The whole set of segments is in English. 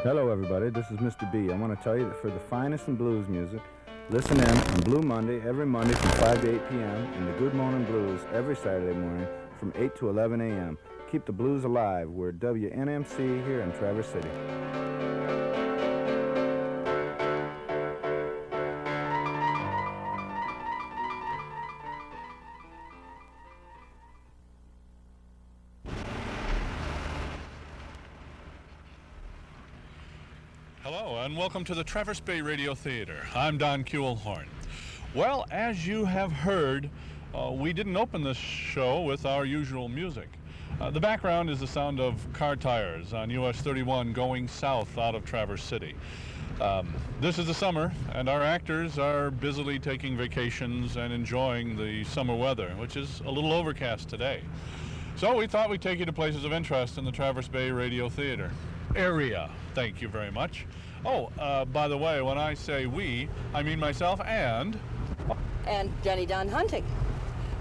Hello everybody, this is Mr. B. I want to tell you that for the finest in blues music, listen in on Blue Monday every Monday from 5 to 8 p.m. and the Good Morning Blues every Saturday morning from 8 to 11 a.m. Keep the blues alive. We're WNMC here in Traverse City. Hello and welcome to the Traverse Bay Radio Theater. I'm Don Kuehlhorn. Well, as you have heard, we didn't open this show with our usual music. The background is the sound of car tires on US 31 going south out of Traverse City. This is the summer, and our actors are busily taking vacations and enjoying the summer weather, which is a little overcast today. So we thought we'd take you to places of interest in the Traverse Bay Radio Theater area. Thank you very much. Oh, by the way, when I say we, I mean myself and Jenny Dunn Hunting.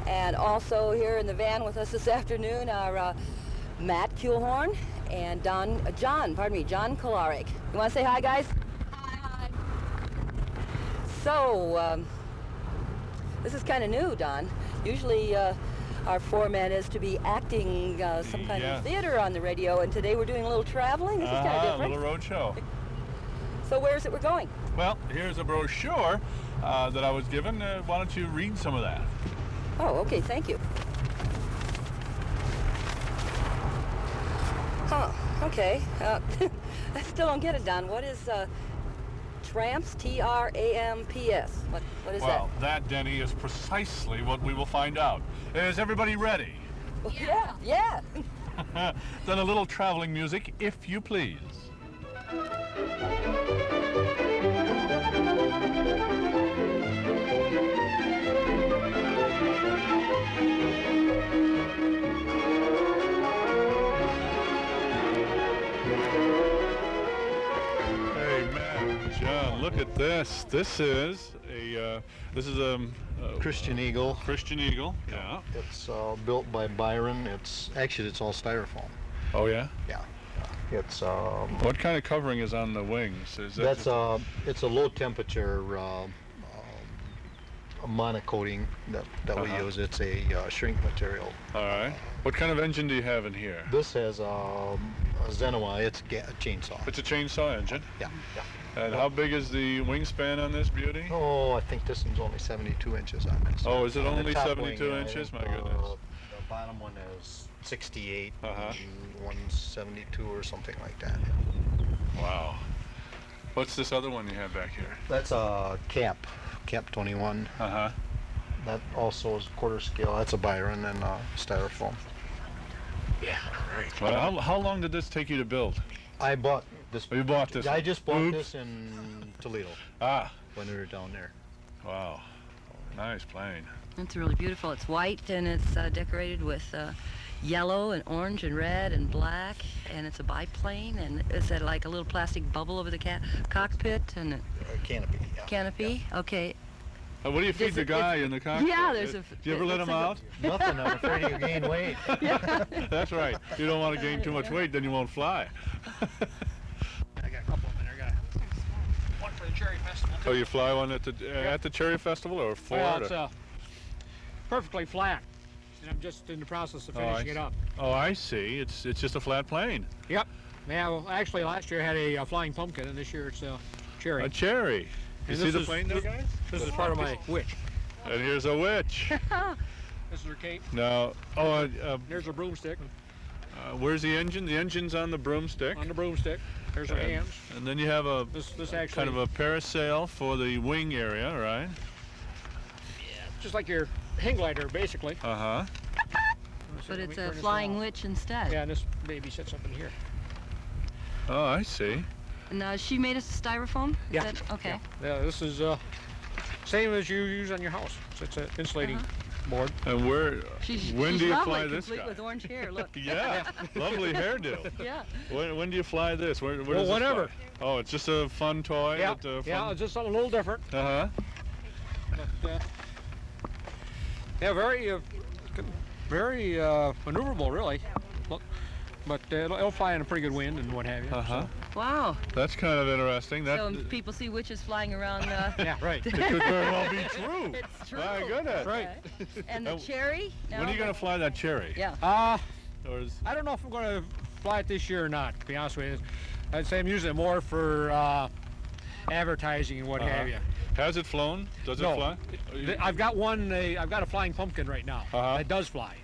And also here in the van with us this afternoon are Matt Kuehlhorn and John Kolarik. You want to say hi, guys? Hi. So, this is kind of new, Don. Usually our format is to be acting some kind of theater on the radio, and today we're doing a little traveling. This is kind of different. A little road show. So where is it we're going? Well, here's a brochure that I was given. Why don't you read some of that? Oh, okay, thank you. Huh, okay. I still don't get it, Don. What is TRAMPS, T-R-A-M-P-S? What is that? Well, that, Denny, is precisely what we will find out. Is everybody ready? Yeah. Then a little traveling music, if you please. John, look at this. This is a Christian Eagle. Christian Eagle. Yeah. It's built by Byron. It's all styrofoam. Oh yeah. Yeah. It's what kind of covering is on the wings? Is that it's a low temperature monocoating that we use. It's a shrink material. All right. What kind of engine do you have in here? This has a Zenoi. It's a chainsaw. It's a chainsaw engine. Yeah. And how big is the wingspan on this beauty? Oh, I think this one's only 72 inches on this. Oh, is it only 72 wing, inches? My goodness. The bottom one is 68, and one's 72 or something like that. Wow. What's this other one you have back here? That's a Cap 21. That also is quarter scale. That's a Byron and styrofoam. Yeah, right. Well, how long did this take you to build? I bought this. Oh, you bought this? I just bought this in Toledo. When we were down there. Wow. Nice plane. It's really beautiful. It's white and it's decorated with yellow and orange and red and black, and it's a biplane, and is that like a little plastic bubble over the cockpit and canopy? Yeah. Canopy. Yeah. Okay. What do you feed the guy in the cockpit? Yeah, there's a. Do you ever let him out? Nothing. I'm afraid he'll gain weight. That's right. You don't want to gain too much weight, then you won't fly. I got a couple of them in there. I got one for the Cherry Festival. Oh, you fly one at the Cherry Festival or for? Well, it's perfectly flat, and I'm just in the process of finishing it up. Oh, I see. It's just a flat plane. Yep. Yeah. Well, actually, last year I had a flying pumpkin, and this year it's a cherry. A cherry. You see the plane there, guys? This is part of my witch. And here's a witch. This is her cape. Now, there's her broomstick. Where's the engine? The engine's on the broomstick. On the broomstick. There's her hands. And then you have this actually kind of a parasail for the wing area, right? Yeah, just like your hang glider, basically. But it's a flying witch instead. Yeah, and this baby sits up in here. Oh, I see. And she made us styrofoam? Yeah. Okay. Yeah, this is same as you use on your house. So it's an insulating board. And when do you fly this complete guy? with orange hair, look. Yeah, lovely hairdo. Yeah. When do you fly this? Where does well, whenever. This fly? Oh, it's just a fun toy? Yeah, it's just something a little different. But, yeah, very maneuverable, really. Look, but it'll fly in a pretty good wind and what have you. Uh-huh. Wow. That's kind of interesting. That So people see witches flying around. Yeah, right. it could very well be true. It's true. My goodness. Right. Okay. And the cherry? When are you going to fly that cherry? Yeah. Or is, I don't know if I'm going to fly it this year or not, to be honest with you. I'd say I'm using it more for advertising and what have you. has it flown? Does it No. fly? I've got one. I've got a flying pumpkin right now. That does fly,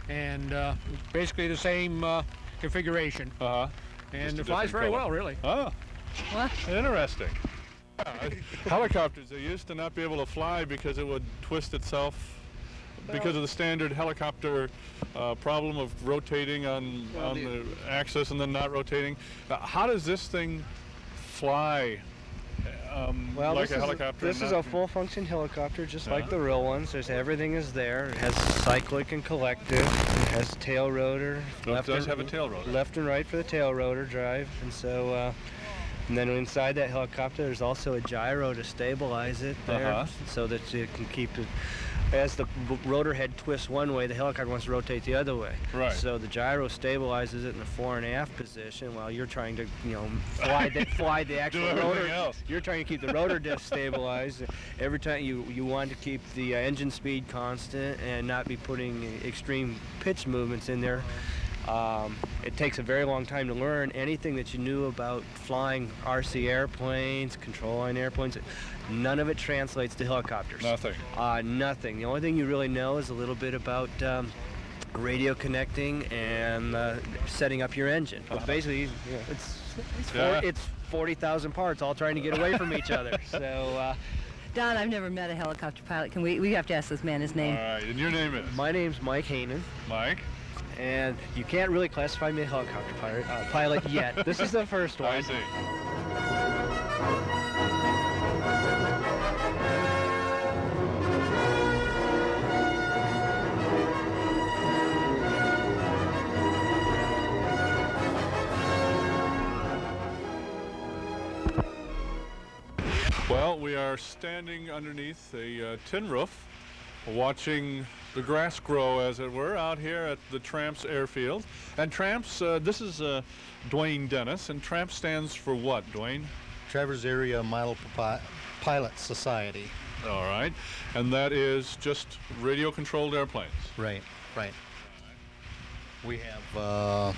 and basically the same configuration. And it flies very well, really. Oh, What? interesting. Helicopters, they used to not be able to fly because it would twist itself because of the standard helicopter problem of rotating on the axis and then not rotating. How does this thing fly Well, like this a helicopter? This is a full-function helicopter, just like the real ones. There's everything is there. It has cyclic and collective. It has tail rotor. It does have a tail rotor. Left and right for the tail rotor drive, and so. And then inside that helicopter, there's also a gyro to stabilize it there, so that you can keep it. As the rotor head twists one way, the helicopter wants to rotate the other way. Right. So the gyro stabilizes it in a fore and aft position while you're trying to, fly the actual rotor. Else. You're trying to keep the rotor disc stabilized. Every time you want to keep the engine speed constant and not be putting extreme pitch movements in there. It takes a very long time to learn. Anything that you knew about flying RC airplanes, control line airplanes, none of it translates to helicopters. Nothing. Nothing. The only thing you really know is a little bit about radio connecting and setting up your engine. But basically, it's 40,000 parts all trying to get away from each other. So. Don, I've never met a helicopter pilot. Can we have to ask this man his name? All right, and your name is? My name's Mike Hainen. Mike? And you can't really classify me a helicopter pilot yet. This is the first one. I see. Well, we are standing underneath a tin roof, watching the grass grow, as it were, out here at the TRAMPS airfield. And TRAMPS, this is Duane Dennis, and TRAMPS stands for what, Duane? Traverse Area Model Pilot Society. All right. And that is just radio-controlled airplanes. Right. We have,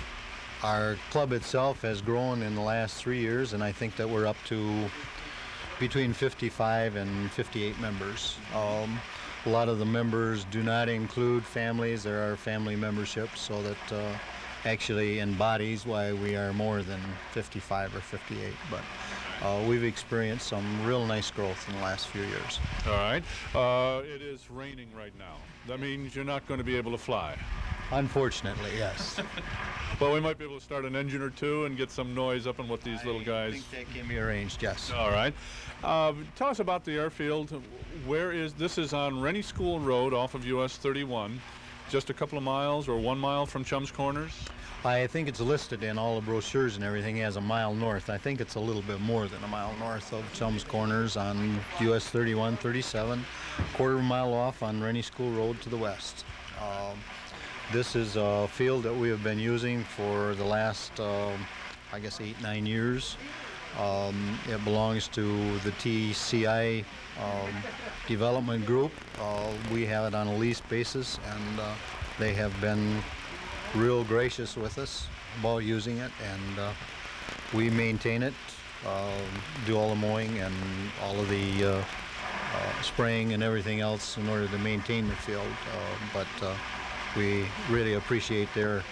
our club itself has grown in the last 3 years, and I think that we're up to between 55 and 58 members. A lot of the members do not include families. There are family memberships, so that actually embodies why we are more than 55 or 58. But we've experienced some real nice growth in the last few years. All right. It is raining right now. That means you're not going to be able to fly. Unfortunately, yes. Well, we might be able to start an engine or two and get some noise up on what these little guys... I think that can be arranged, yes. All right. Tell us about the airfield. This is on Rennie School Road off of US 31, just a couple of miles or 1 mile from Chum's Corners? I think it's listed in all the brochures and everything as a mile north. I think it's a little bit more than a mile north of Chum's Corners on US 31, 37, quarter of a mile off on Rennie School Road to the west. This is a field that we have been using for the last, I guess, 8-9 years. It belongs to the TCI development group. We have it on a lease basis, and they have been real gracious with us about using it, and we maintain it, do all the mowing and all of the spraying and everything else in order to maintain the field. But we really appreciate their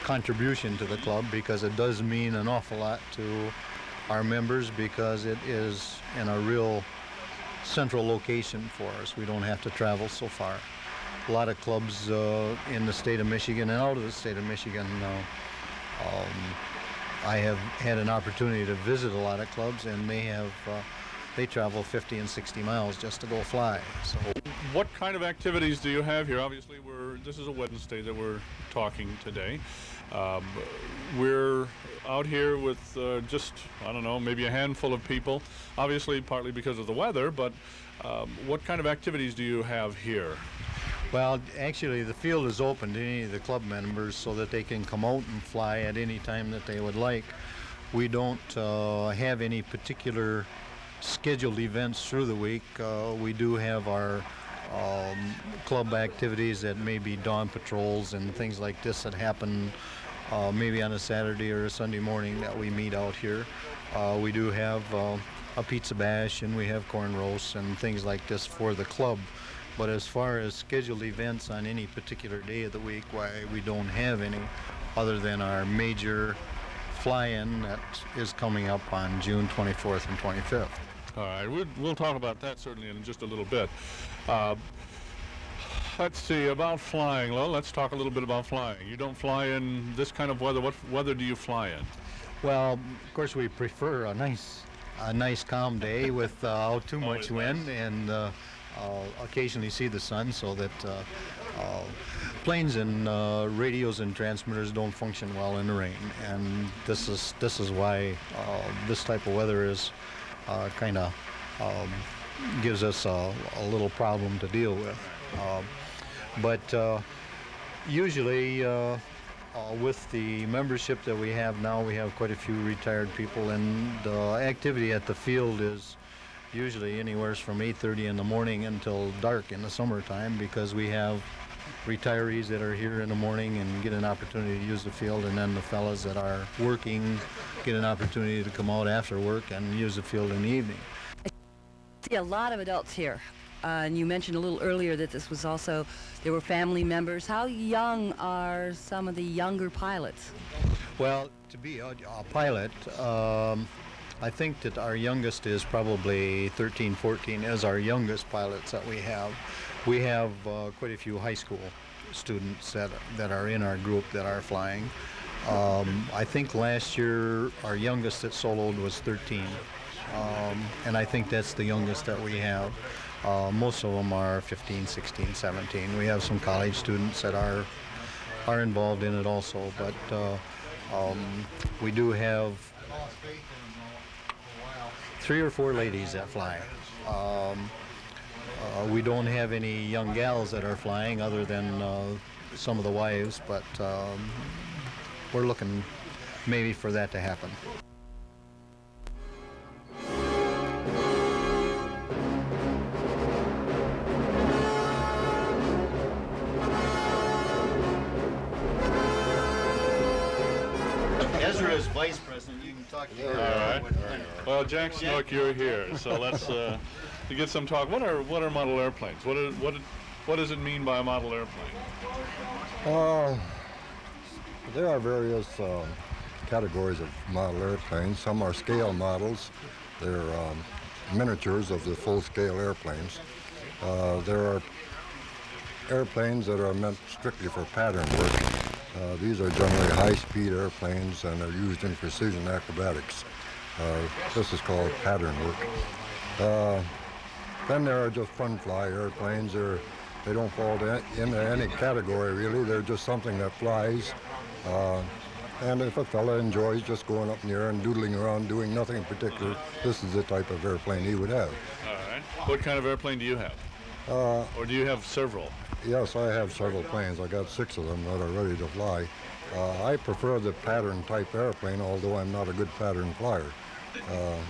contribution to the club, because it does mean an awful lot to our members, because it is in a real central location for us. We don't have to travel so far. A lot of clubs in the state of Michigan and out of the state of Michigan, I have had an opportunity to visit a lot of clubs, and they travel 50 and 60 miles just to go fly. So, what kind of activities do you have here? Obviously, this is a Wednesday that we're talking today. We're out here with just, I don't know, maybe a handful of people, obviously partly because of the weather, but what kind of activities do you have here? Well, actually, the field is open to any of the club members so that they can come out and fly at any time that they would like. We don't have any particular scheduled events through the week. We do have our club activities that may be dawn patrols and things like this that happen maybe on a Saturday or a Sunday morning that we meet out here. We do have a pizza bash, and we have corn roasts and things like this for the club. But as far as scheduled events on any particular day of the week, why, we don't have any other than our major fly-in that is coming up on June 24th and 25th. All right, we'll talk about that certainly in just a little bit. Let's see, about flying. Well, let's talk a little bit about flying. You don't fly in this kind of weather. What weather do you fly in? Well, of course, we prefer a nice calm day without too much wind, and occasionally see the sun, so that planes and radios and transmitters don't function well in the rain. And this is why this type of weather is kind of gives us a little problem to deal with. But usually with the membership that we have now, we have quite a few retired people, and the activity at the field is usually anywhere from 8:30 in the morning until dark in the summertime, because we have retirees that are here in the morning and get an opportunity to use the field, and then the fellas that are working get an opportunity to come out after work and use the field in the evening. I see a lot of adults here. And you mentioned a little earlier that this was also, there were family members. How young are some of the younger pilots? Well, to be a pilot, I think that our youngest is probably 13, 14 as our youngest pilots that we have. We have quite a few high school students that are in our group that are flying. I think last year our youngest that soloed was 13. And I think that's the youngest that we have. Most of them are 15, 16, 17. We have some college students that are involved in it also, but we do have 3 or 4 ladies that fly. We don't have any young gals that are flying other than some of the wives, but we're looking maybe for that to happen. Ezra is vice president. You can talk to her. All right. Well, Jack Snook, you're here, so let's to get some talk. What are model airplanes? What does it mean by a model airplane? There are various categories of model airplanes. Some are scale models. They're miniatures of the full-scale airplanes. There are airplanes that are meant strictly for pattern work. These are generally high-speed airplanes, and are used in precision acrobatics. This is called pattern work. Then there are just fun-fly airplanes. They don't fall into any category, really. They're just something that flies. And if a fella enjoys just going up in the air and doodling around doing nothing in particular, this is the type of airplane he would have. All right. What kind of airplane do you have? Or do you have several? Yes, I have several planes. I got 6 of them that are ready to fly. I prefer the pattern type airplane, although I'm not a good pattern flyer.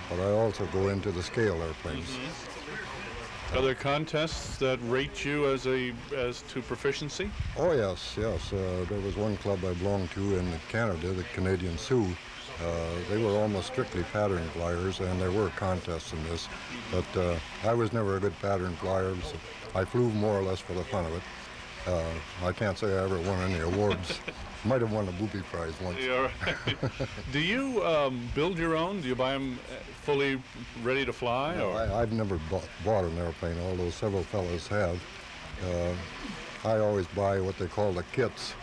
But I also go into the scale airplanes. Mm-hmm. Are there contests that rate you as to proficiency? Oh yes. There was one club I belonged to in Canada, the Canadian Sioux. They were almost strictly pattern flyers, and there were contests in this. But I was never a good pattern flyer, so I flew more or less for the fun of it. I can't say I ever won any awards. Might have won a booby prize once. Yeah, right. Do you build your own? Do you buy them fully ready to fly? No, I've never bought an airplane, although several fellows have. I always buy what they call the kits.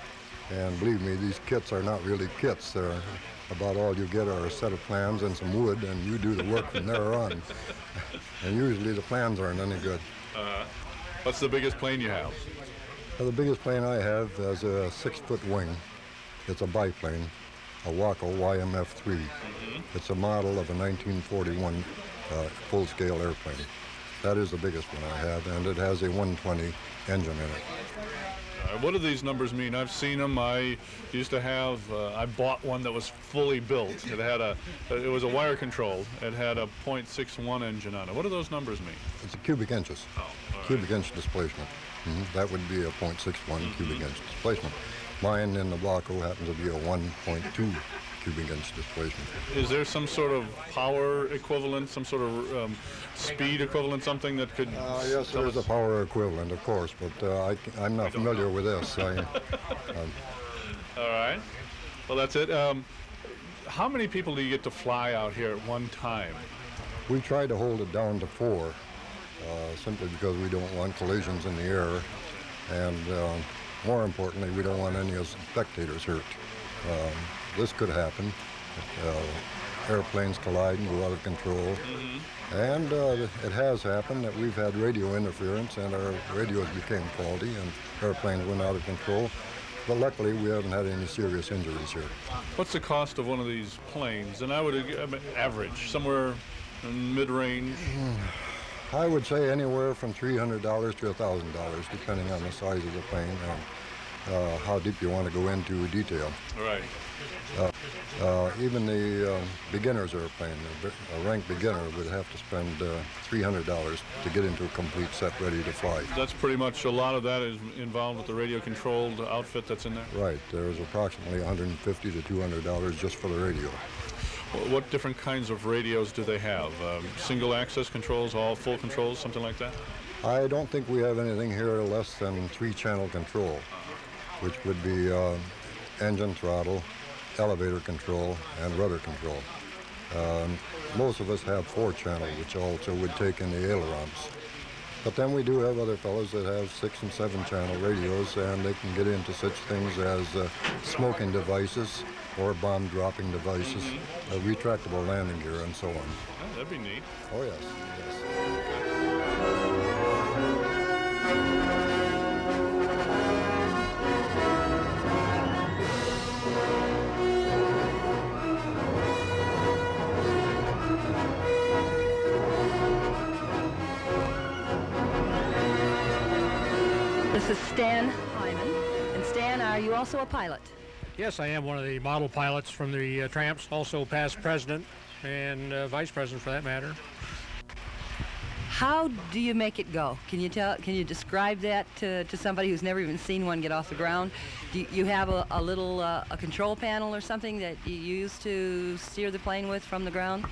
And believe me, these kits are not really kits. They're about all you get are a set of plans and some wood, and you do the work from there on. And usually the plans aren't any good. What's the biggest plane you have? The biggest plane I have is a 6-foot wing. It's a biplane, a Waco YMF-3. Mm-hmm. It's a model of a 1941 full-scale airplane. That is the biggest one I have, and it has a 120 engine in it. What do these numbers mean? I've seen them. I used to have, I bought one that was fully built. It was a wire controlled. It had a .61 engine on it. What do those numbers mean? It's cubic inches. Oh, all right. Cubic inch displacement. That would be a .61 cubic inch displacement. Mine in the Blanco happens to be a 1.2 cubic inch displacement. Is there some sort of power equivalent, some sort of speed equivalent, something that could... Yes, there is a power equivalent, of course, but I'm not familiar with this. All right. Well, that's it. How many people do you get to fly out here at one time? We try to hold it down to 4, simply because we don't want collisions in the air, and more importantly, we don't want any of the spectators hurt. This could happen. Airplanes collide and go out of control. And it has happened that we've had radio interference and our radios became faulty and airplanes went out of control. But luckily, we haven't had any serious injuries here. What's the cost of one of these planes? And I would average, somewhere in mid-range? I would say anywhere from $300 to $1,000, depending on the size of the plane and how deep you want to go into detail. Right. Even the beginner's airplane, a ranked beginner would have to spend $300 to get into a complete set ready to fly. That's pretty much, a lot of that is involved with the radio-controlled outfit that's in there? Right. There's approximately $150 to $200 just for the radio. What different kinds of radios do they have? Single access controls, all full controls, something like that? I don't think we have anything here less than 3-channel control, which would be engine throttle, elevator control, and rudder control. Most of us have 4-channel, which also would take in the ailerons. But then we do have other fellows that have 6- and 7-channel radios, and they can get into such things as smoking devices or bomb-dropping devices, retractable landing gear, and so on. Oh, that'd be neat. Oh, yes, yes. This is Stan Hyman. And Stan, are you also a pilot? Yes, I am one of the model pilots from the TRAMPS, also past president and vice president for that matter. How do you make it go? Can you describe that to somebody who's never even seen one get off the ground? Do you have a little a control panel or something that you use to steer the plane with from the ground?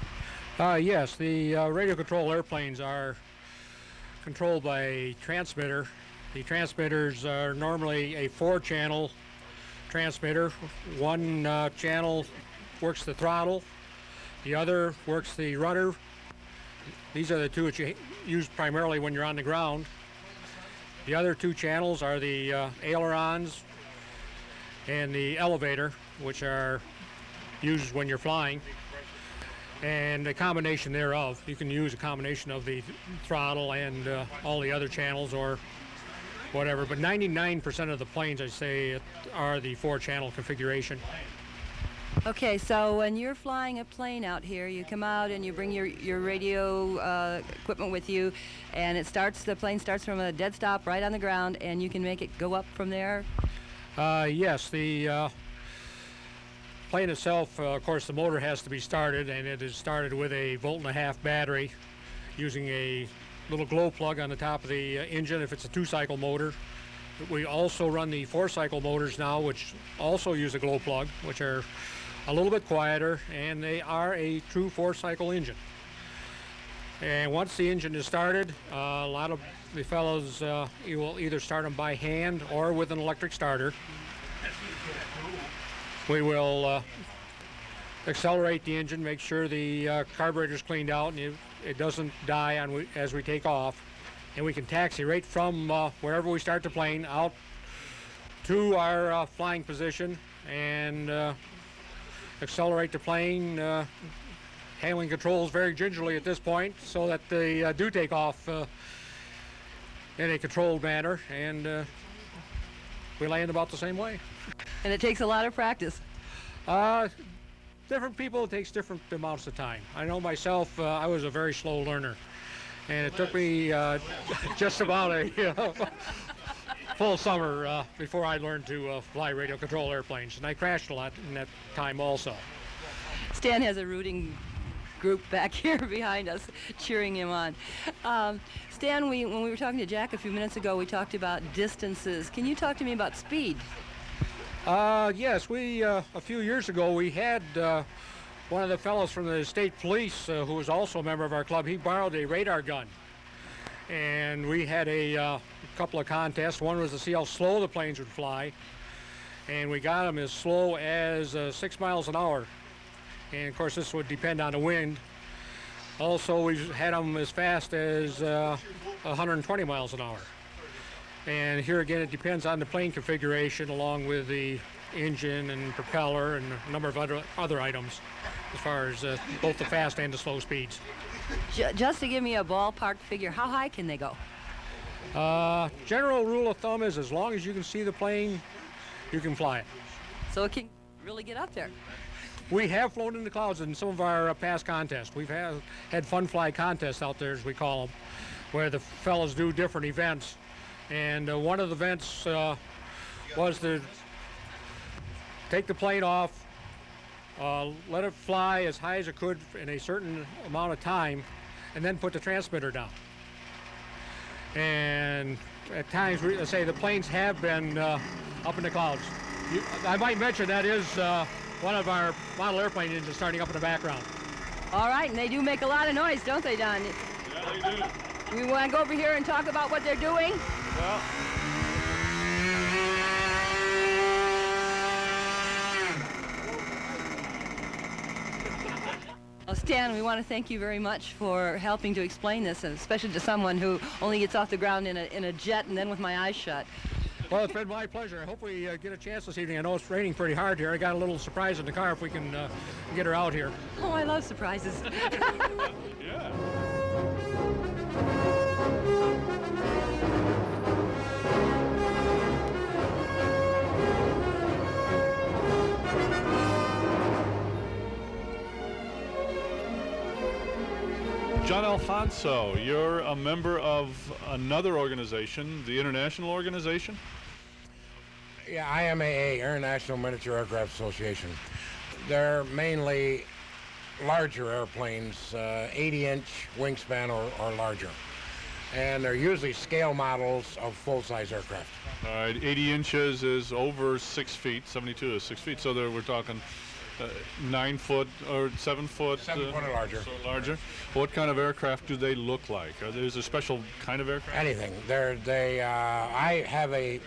Yes, the radio control airplanes are controlled by a transmitter. The transmitters are normally a 4-channel transmitter. One channel works the throttle, the other works the rudder. These are the two that you use primarily when you're on the ground. The other 2 channels are the ailerons and the elevator, which are used when you're flying, and a combination thereof. You can use a combination of the throttle and all the other channels or whatever, but 99% of the planes, I say, are the 4-channel configuration. Okay, so when you're flying a plane out here, you come out and you bring your radio equipment with you, and the plane starts from a dead stop right on the ground, and you can make it go up from there? Yes, the plane itself, of course, the motor has to be started, and it is started with a 1.5-volt battery using a little glow plug on the top of the engine if it's a 2-cycle motor. We also run the 4-cycle motors now, which also use a glow plug, which are a little bit quieter, and they are a true 4-cycle engine. And once the engine is started, a lot of the fellows, you will either start them by hand or with an electric starter. We will accelerate the engine, make sure the carburetor's cleaned out and it doesn't die as we take off. And we can taxi right from wherever we start the plane out to our flying position and accelerate the plane, handling controls very gingerly at this point so that they do take off in a controlled manner, and we land about the same way. And it takes a lot of practice. Different people, it takes different amounts of time. I know myself, I was a very slow learner, And it took me just about a full summer before I learned to fly radio control airplanes. And I crashed a lot in that time also. Stan has a rooting group back here behind us cheering him on. Stan, when we were talking to Jack a few minutes ago, we talked about distances. Can you talk to me about speed? Yes, a few years ago, we had one of the fellows from the state police who was also a member of our club. He borrowed a radar gun. And we had a couple of contests. One was to see how slow the planes would fly. And we got them as slow as 6 miles an hour. And of course, this would depend on the wind. Also, we had them as fast as 120 miles an hour. And here again, it depends on the plane configuration along with the engine and propeller and a number of other items as far as both the fast and the slow speeds. Just to give me a ballpark figure, how high can they go? General rule of thumb is as long as you can see the plane, you can fly it. So it can really get up there. We have flown in the clouds in some of our past contests. We've had fun fly contests out there, as we call them, where the fellows do different events. And one of the events was to take the plane off, let it fly as high as it could in a certain amount of time, and then put the transmitter down. And at times, let's say the planes have been up in the clouds. I might mention that is one of our model airplane engines starting up in the background. All right, and they do make a lot of noise, don't they, Don? Yeah, they do. We want to go over here and talk about what they're doing? Well, Well, Stan, we want to thank you very much for helping to explain this, and especially to someone who only gets off the ground in a jet and then with my eyes shut. Well, it's been my pleasure. I hope we get a chance this evening. I know it's raining pretty hard here. I got a little surprise in the car if we can get her out here. Oh, I love surprises. yeah. John Alfonso, you're a member of another organization, the International Organization? Yeah, IMAA, International Miniature Aircraft Association. They're mainly larger airplanes, 80-inch wingspan or larger. And they're usually scale models of full-size aircraft. All right, 80 inches is over 6 feet, 72 is 6 feet, so we're talking 9 foot or 7 foot? 7 foot or larger. So larger. What kind of aircraft do they look like? Is there a special kind of aircraft? Anything. I have a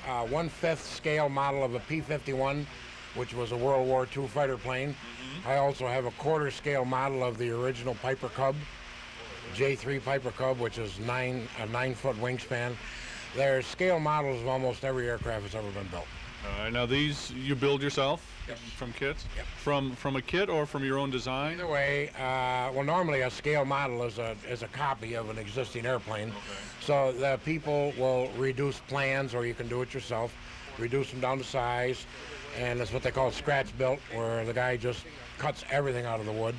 1/5 scale model of a P-51, which was a World War II fighter plane. I also have a 1/4 scale model of the original Piper Cub, J3 Piper Cub, which is a 9-foot wingspan. They're scale models of almost every aircraft that's ever been built. All right, now these you build yourself? Yes. From kits? Yep. From a kit or from your own design? Either way, well, normally a scale model is a copy of an existing airplane. Okay. So the people will reduce plans, or you can do it yourself, reduce them down to size, and it's what they call scratch built, where the guy just cuts everything out of the wood,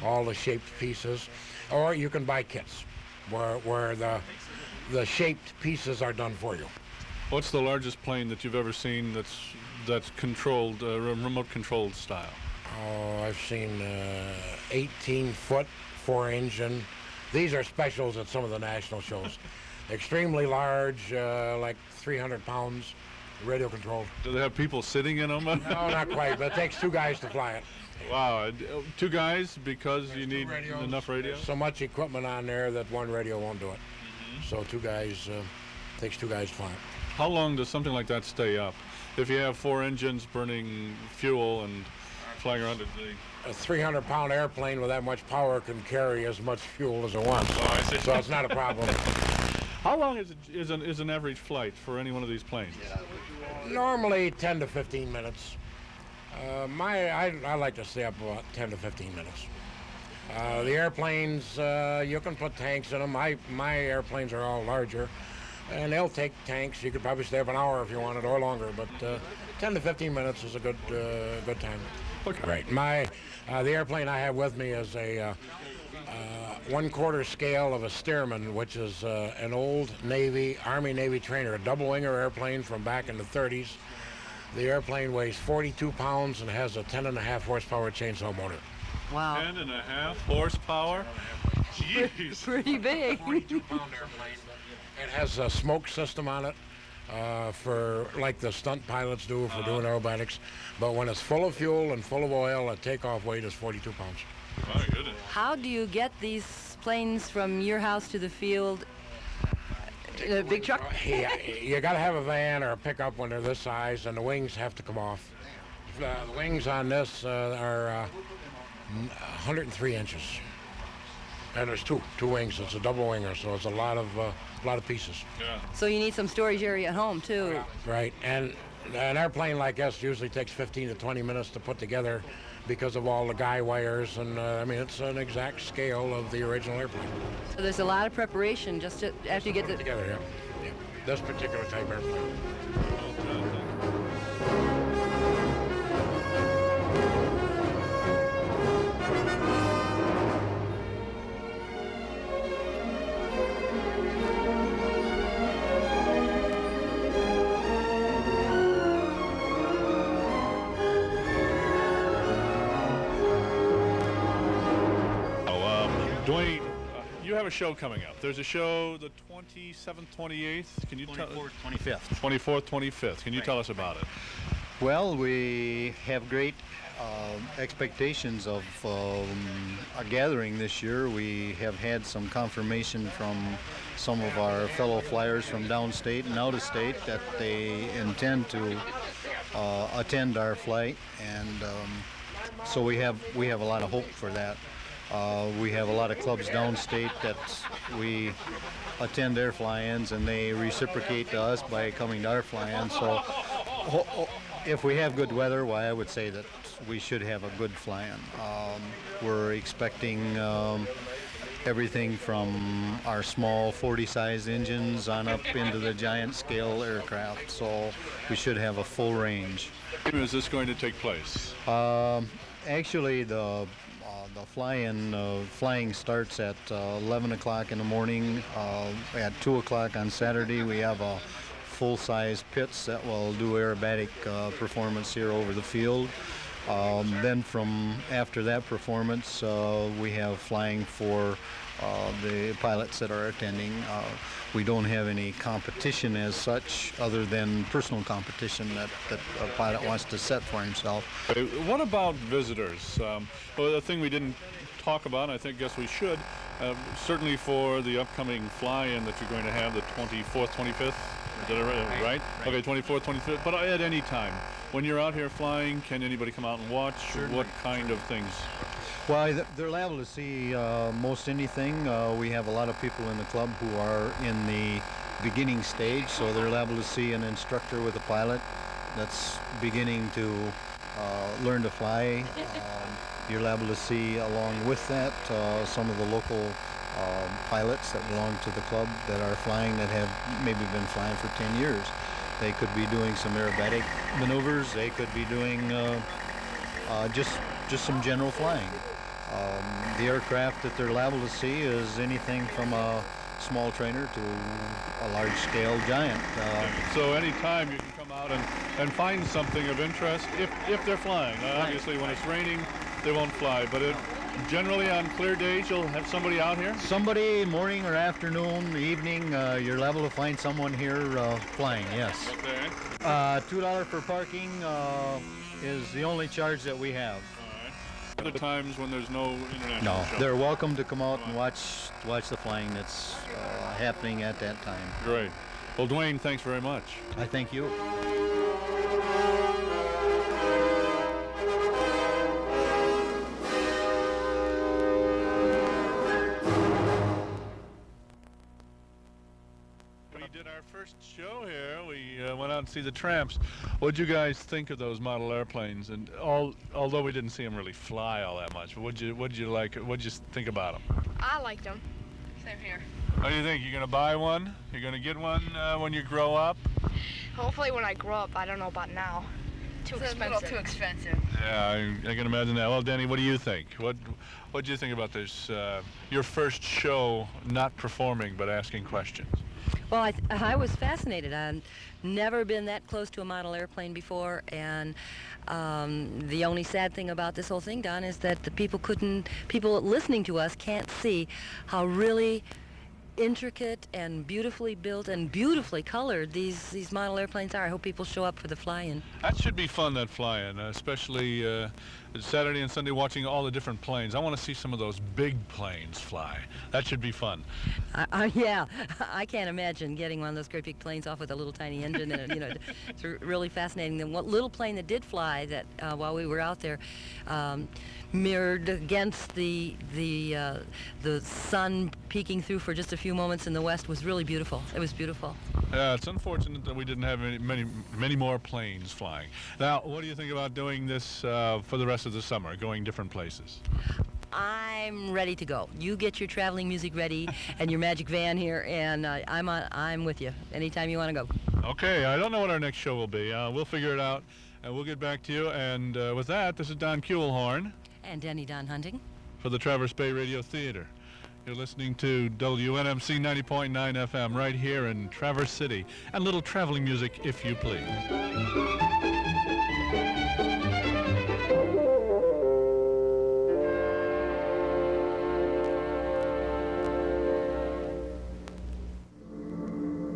all the shaped pieces. Or you can buy kits, where the shaped pieces are done for you. What's the largest plane that you've ever seen that's controlled, remote controlled style? Oh, I've seen 18-foot, 4-engine. These are specials at some of the national shows. Extremely large, like 300 pounds, radio controlled. Do they have people sitting in them? No, not quite, but it takes 2 guys to fly it. Wow, 2 guys because you need radios. enough radios? There's so much equipment on there that 1 radio won't do it. So 2 guys, takes 2 guys to fly it. How long does something like that stay up? If you have 4 engines burning fuel and flying around A 300-pound airplane with that much power can carry as much fuel as it wants. Oh, I see. So it's not a problem. How long is an average flight for any one of these planes? Normally 10 to 15 minutes. I like to stay up about 10 to 15 minutes. The airplanes, you can put tanks in them. My airplanes are all larger, and they'll take tanks. You could probably stay up an hour if you wanted, or longer, but 10 to 15 minutes is a good time. Okay. Right. The airplane I have with me is a 1/4 scale of a Stearman, which is an old Army-Navy trainer, a double-winger airplane from back in the 30s. The airplane weighs 42 pounds and has a 10.5 horsepower chainsaw motor. Wow. 10.5 horsepower? Jeez. Pretty big. 42-pound airplane. It has a smoke system on it for like the stunt pilots do for doing aerobatics. But when it's full of fuel and full of oil, the takeoff weight is 42 pounds. My goodness. How do you get these planes from your house to the field? In a big truck? Yeah, you got to have a van or a pickup when they're this size, and the wings have to come off. The wings on this are 103 inches, and there's two wings. It's a double winger, so it's a lot of pieces. Yeah. So you need some storage area at home too. Right, and an airplane like this usually takes 15 to 20 minutes to put together because of all the guy wires, and I mean, it's an exact scale of the original airplane. So there's a lot of preparation just after you get the... Together, yeah. This particular type airplane. Duane, you have a show coming up. There's a show the 27th, 28th. Can you tell? 24th, 25th. 24th, 25th. Can you tell us about it? Well, we have great expectations of a gathering this year. We have had some confirmation from some of our fellow flyers from downstate and out of state that they intend to attend our flight, and so we have a lot of hope for that. We have a lot of clubs downstate that we attend their fly-ins, and they reciprocate to us by coming to our fly-in. So if we have good weather, why, I would say that we should have a good fly-in. We're expecting everything from our small 40-size engines on up into the giant scale aircraft. So we should have a full range. When is this going to take place? Actually, the flying starts at 11 o'clock in the morning. At 2 o'clock on Saturday, we have a full-size pits that will do aerobatic performance here over the field. Then from after that performance, we have flying for the pilots that are attending. We don't have any competition as such, other than personal competition that a pilot wants to set for himself. What about visitors? Well, the thing we didn't talk about, and guess we should, certainly for the upcoming fly-in that you're going to have, the 24th, 25th, is that right? Okay, 24th, 25th, but at any time. When you're out here flying, can anybody come out and watch? Certainly. What kind of things? Well, they're liable to see most anything. We have a lot of people in the club who are in the beginning stage, so they're liable to see an instructor with a pilot that's beginning to learn to fly. You're liable to see, along with that, some of the local pilots that belong to the club that are flying, that have maybe been flying for 10 years. They could be doing some aerobatic maneuvers. They could be doing just some general flying. The aircraft that they're liable to see is anything from a small trainer to a large-scale giant. So anytime you can come out and find something of interest if they're flying. Obviously, when it's raining, they won't fly, but generally on clear days, you'll have somebody out here? Somebody, morning or afternoon, evening, you're liable to find someone here flying, yes. Okay. $2 for parking is the only charge that we have. Other times when there's no international show? They're welcome to come out and watch the flying that's happening at that time. Great. Well, Duane, thanks very much. I thank you. We did our first show here. We went out and see the Tramps. What'd you guys think of those model airplanes? And although we didn't see them really fly all that much, what'd you like? What'd you think about them? I liked them. Same here. What do you think? You're gonna buy one? You're gonna get one when you grow up? Hopefully when I grow up. I don't know about now. Too It's expensive. a little too expensive. Yeah, I can imagine that. Well, Danny, what do you think? What do you think about this? Your first show, not performing but asking questions. Well, I was fascinated. I've never been that close to a model airplane before, and the only sad thing about this whole thing, Don, is that the people listening to us can't see how really intricate and beautifully built and beautifully colored these model airplanes are. I hope people show up for the fly-in. That should be fun, that fly-in, especially Saturday and Sunday watching all the different planes. I want to see some of those big planes fly. That should be fun. Yeah, I can't imagine getting one of those great big planes off with a little tiny engine in it. You know, it's really fascinating. The little plane that did fly that while we were out there mirrored against the sun peeking through for just a few moments in the west was really beautiful. It was beautiful. Yeah, it's unfortunate that we didn't have many more planes flying. Now, what do you think about doing this for the rest of the summer, going different places? I'm ready to go. You get your traveling music ready and your magic van here, and I'm with you anytime you want to go. Okay, I don't know what our next show will be. We'll figure it out, and we'll get back to you. And with that, this is Don Kuehlhorn. And Denny Don Hunting. For the Traverse Bay Radio Theater. You're listening to WNMC 90.9 FM right here in Traverse City. And little traveling music, if you please.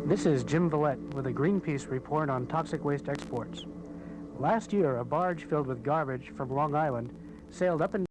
This is Jim Villette with a Greenpeace report on toxic waste exports. Last year, a barge filled with garbage from Long Island sailed up and